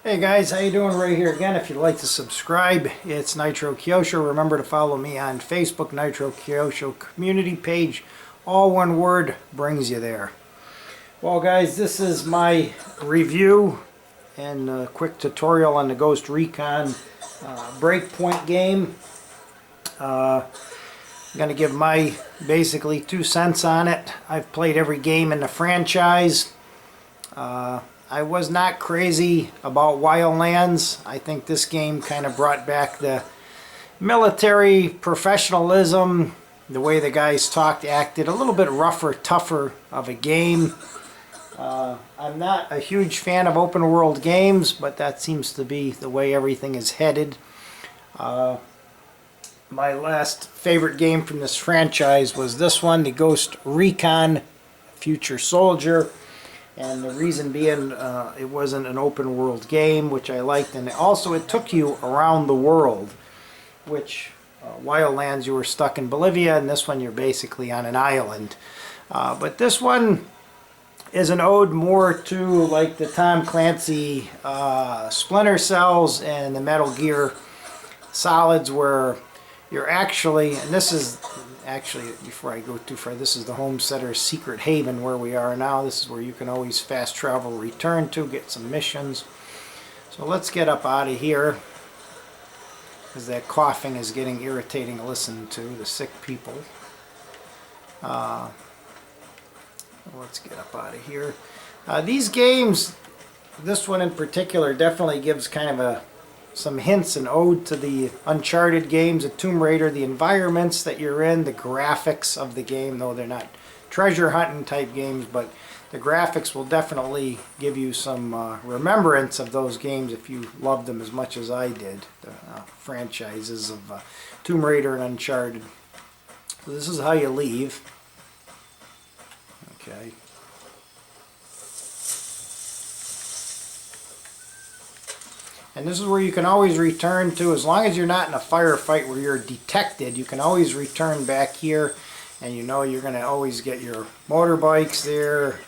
Hey guys, how you doing? Right here again. If you'd like to subscribe, it's Nitro Kyosho. Remember to follow me on Facebook, Nitro Kyosho community page. All one word brings you there. Well guys, this is my review and a quick tutorial on the Ghost Recon Breakpoint game. I'm going to give my basically 2 cents on it. I've played every game in the franchise. I was not crazy about Wildlands. I think this game kind of brought back the military professionalism, the way the guys talked, acted, a little bit rougher, tougher of a game. I'm not a huge fan of open world games, but that seems to be the way everything is headed. My last favorite game from this franchise was this one, the Ghost Recon Future Soldier. And the reason being, it wasn't an open world game, which I liked, and also it took you around the world, which Wildlands you were stuck in Bolivia, and this one you're basically on an island. But this one is an ode more to like the Tom Clancy Splinter Cells and the Metal Gear Solids, where you're actually, and this is actually, before I go too far, this is the Homesteader's Secret Haven where we are now. This is where you can always fast travel, return to, get some missions. So let's get up out of here, because that coughing is getting irritating to listen to, the sick people. Let's get up out of here. These games, this one in particular, definitely gives kind of some hints and ode to the Uncharted games, the Tomb Raider, the environments that you're in, the graphics of the game, though they're not treasure hunting type games, but the graphics will definitely give you some remembrance of those games if you loved them as much as I did, the franchises of Tomb Raider and Uncharted. So this is how you leave. Okay. And this is where you can always return to, as long as you're not in a firefight where you're detected, you can always return back here, and you know you're going to always get your motorbikes there,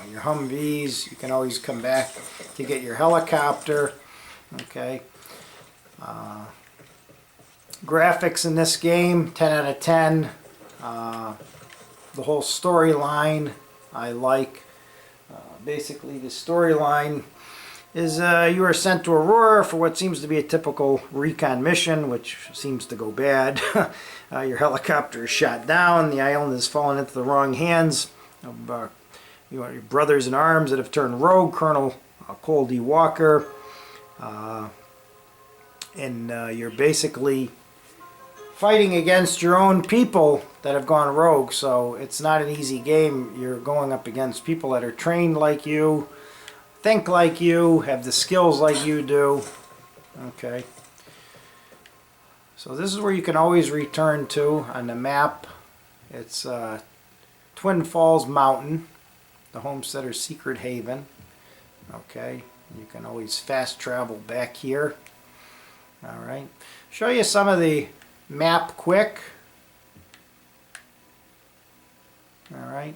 your Humvees. You can always come back to get your helicopter. Okay. Graphics in this game, 10 out of 10. The whole storyline I like. Basically the storyline is you are sent to Aurora for what seems to be a typical recon mission, which seems to go bad. Your helicopter is shot down, the island has fallen into the wrong hands of your brothers in arms that have turned rogue, Colonel Cole D. Walker, and you're basically fighting against your own people that have gone rogue, so it's not an easy game. You're going up against people that are trained like you, think like you, have the skills like you do. Okay. So this is where you can always return to on the map. It's Twin Falls Mountain, the Homesteader's Secret Haven. Okay. You can always fast travel back here. Alright. Show you some of the map quick. Alright.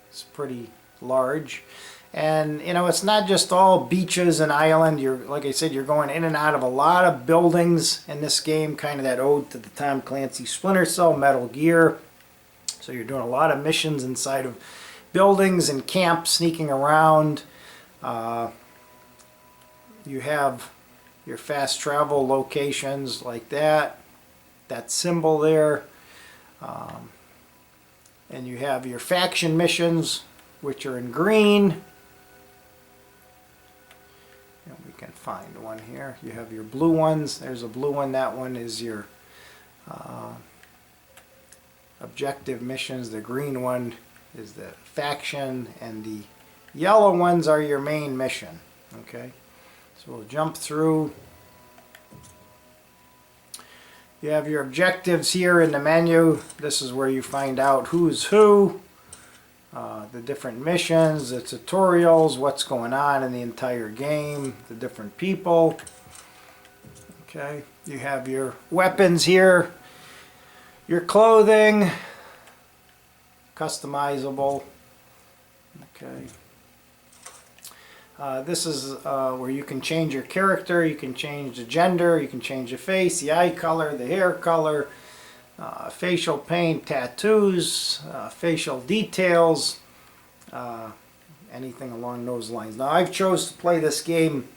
It's pretty large, and you know, it's not just all beaches and island. You're, like I said, you're going in and out of a lot of buildings in this game, kind of that ode to the Tom Clancy Splinter Cell, Metal Gear. So you're doing a lot of missions inside of buildings and camps, sneaking around. You have your fast travel locations like that symbol there. And you have your faction missions, which are in green. And we can find one here. You have your blue ones. There's a blue one. That one is your objective missions. The green one is the faction, and the yellow ones are your main mission. Okay, so we'll jump through. You have your objectives here in the menu. This is where you find out who's who, the different missions, the tutorials, what's going on in the entire game, the different people. Okay, you have your weapons here, your clothing, customizable. Okay. This is where you can change your character, you can change the gender, you can change the face, the eye color, the hair color, facial paint, tattoos, facial details, anything along those lines. Now I've chose to play this game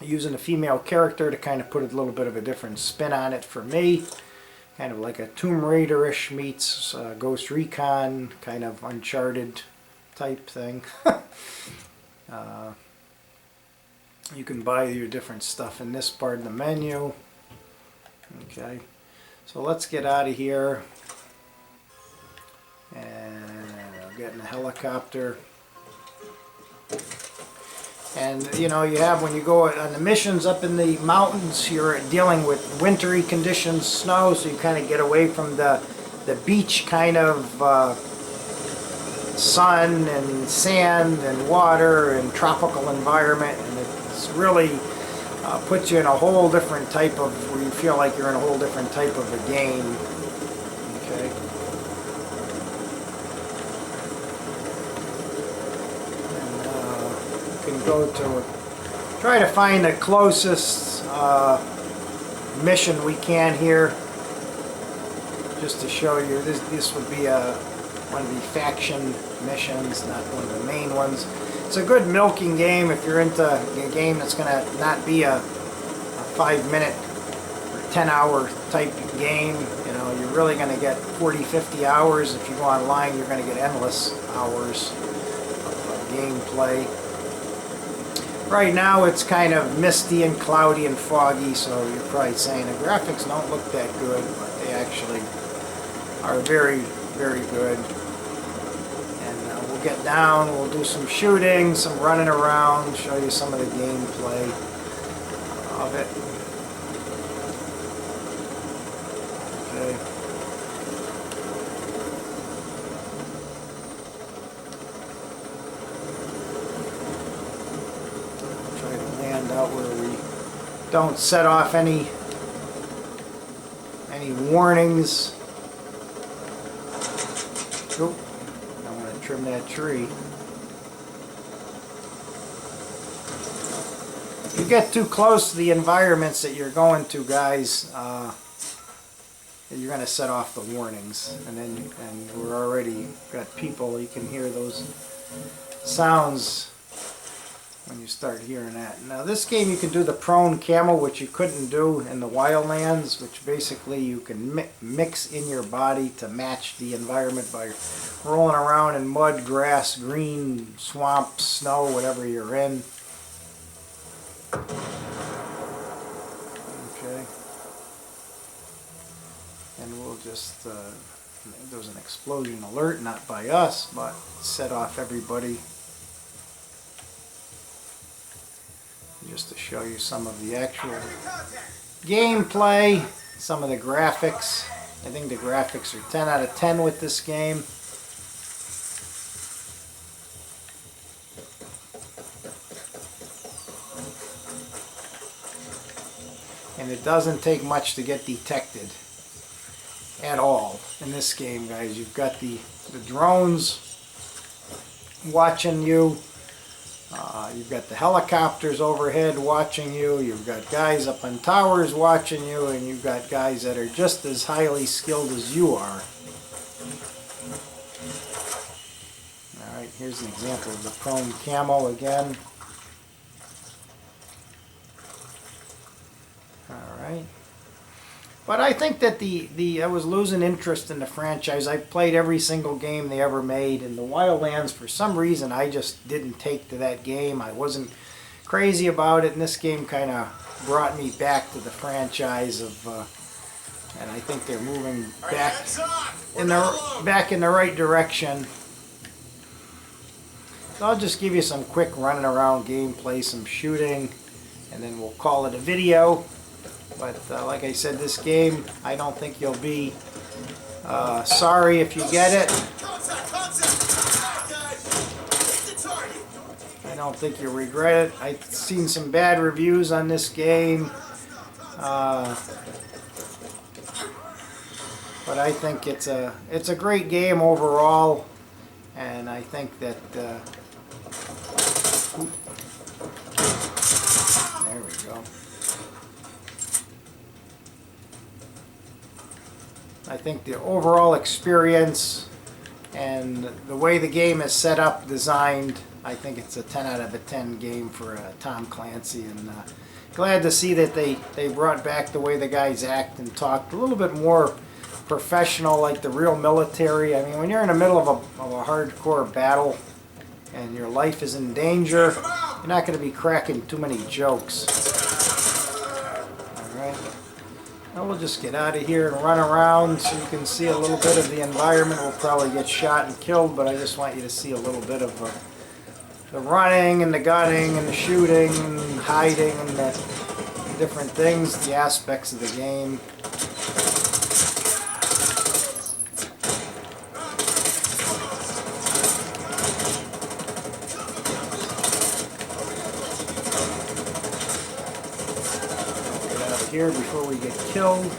using a female character to kind of put a little bit of a different spin on it for me. Kind of like a Tomb Raider-ish meets Ghost Recon, kind of Uncharted type thing. You can buy your different stuff in this part of the menu. Okay, so let's get out of here. And I'll get in a helicopter. And you know, you have, when you go on the missions up in the mountains, you're dealing with wintry conditions, snow, so you kind of get away from the beach kind of sun and sand and water and tropical environment, and it's really puts you in a whole different type of, where you feel like you're in a whole different type of a game. Okay. Can go to try to find the closest mission we can here, just to show you. This would be one of the faction missions, not one of the main ones. It's a good milking game if you're into a game that's going to not be a 5-minute or 10-hour type game. You know, you're really going to get 40-50 hours. If you go online, you're going to get endless hours of gameplay. Right now it's kind of misty and cloudy and foggy, so you're probably saying the graphics don't look that good, but they actually are very, very good. And we'll get down, we'll do some shooting, some running around, show you some of the gameplay of it. Okay. Out where we don't set off any warnings. Oop, I want to trim that tree. If you get too close to the environments that you're going to, guys, you're going to set off the warnings, and we're already got people. You can hear those sounds when you start hearing that. Now this game you can do the prone camel, which you couldn't do in the Wildlands, which basically you can mix in your body to match the environment by rolling around in mud, grass, green, swamp, snow, whatever you're in. Okay. And we'll just, there was an explosion alert, not by us, but set off everybody. Just to show you some of the actual gameplay, some of the graphics. I think the graphics are 10 out of 10 with this game. And it doesn't take much to get detected at all in this game, guys. You've got the drones watching you. You've got the helicopters overhead watching you, you've got guys up on towers watching you, and you've got guys that are just as highly skilled as you are. Alright, here's an example of the prone camel again. Alright. But I think that I was losing interest in the franchise. I played every single game they ever made. In the Wildlands, for some reason, I just didn't take to that game. I wasn't crazy about it, and this game kind of brought me back to the franchise of, and I think they're moving back in the right direction. So I'll just give you some quick running around gameplay, some shooting, and then we'll call it a video. But like I said, this game, I don't think you'll be sorry if you get it. I don't think you'll regret it. I've seen some bad reviews on this game. But I think it's a great game overall. And I think that go. I think the overall experience and the way the game is set up, designed, I think it's a 10 out of a 10 game for Tom Clancy, and glad to see that they brought back the way the guys act and talk a little bit more professional, like the real military. I mean, when you're in the middle of a hardcore battle and your life is in danger, you're not going to be cracking too many jokes. Alright, now we'll just get out of here and run around so you can see a little bit of the environment. We'll probably get shot and killed, but I just want you to see a little bit of the running and the gunning and the shooting and hiding and the different things, the aspects of the game. Get out of here before we get killed.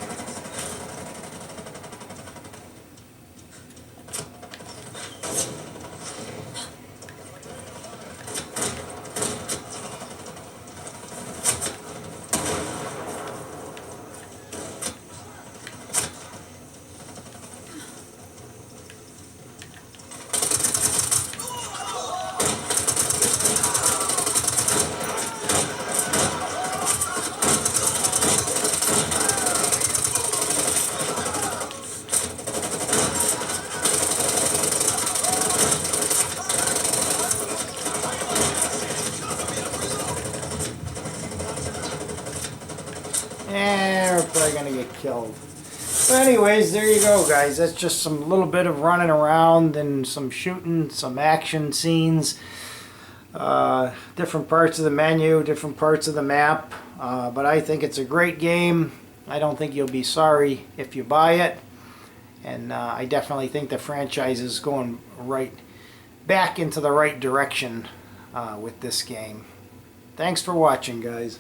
And we're probably going to get killed. But anyways, there you go, guys. That's just some little bit of running around and some shooting, some action scenes. Different parts of the menu, different parts of the map. But I think it's a great game. I don't think you'll be sorry if you buy it. And I definitely think the franchise is going right back into the right direction with this game. Thanks for watching, guys.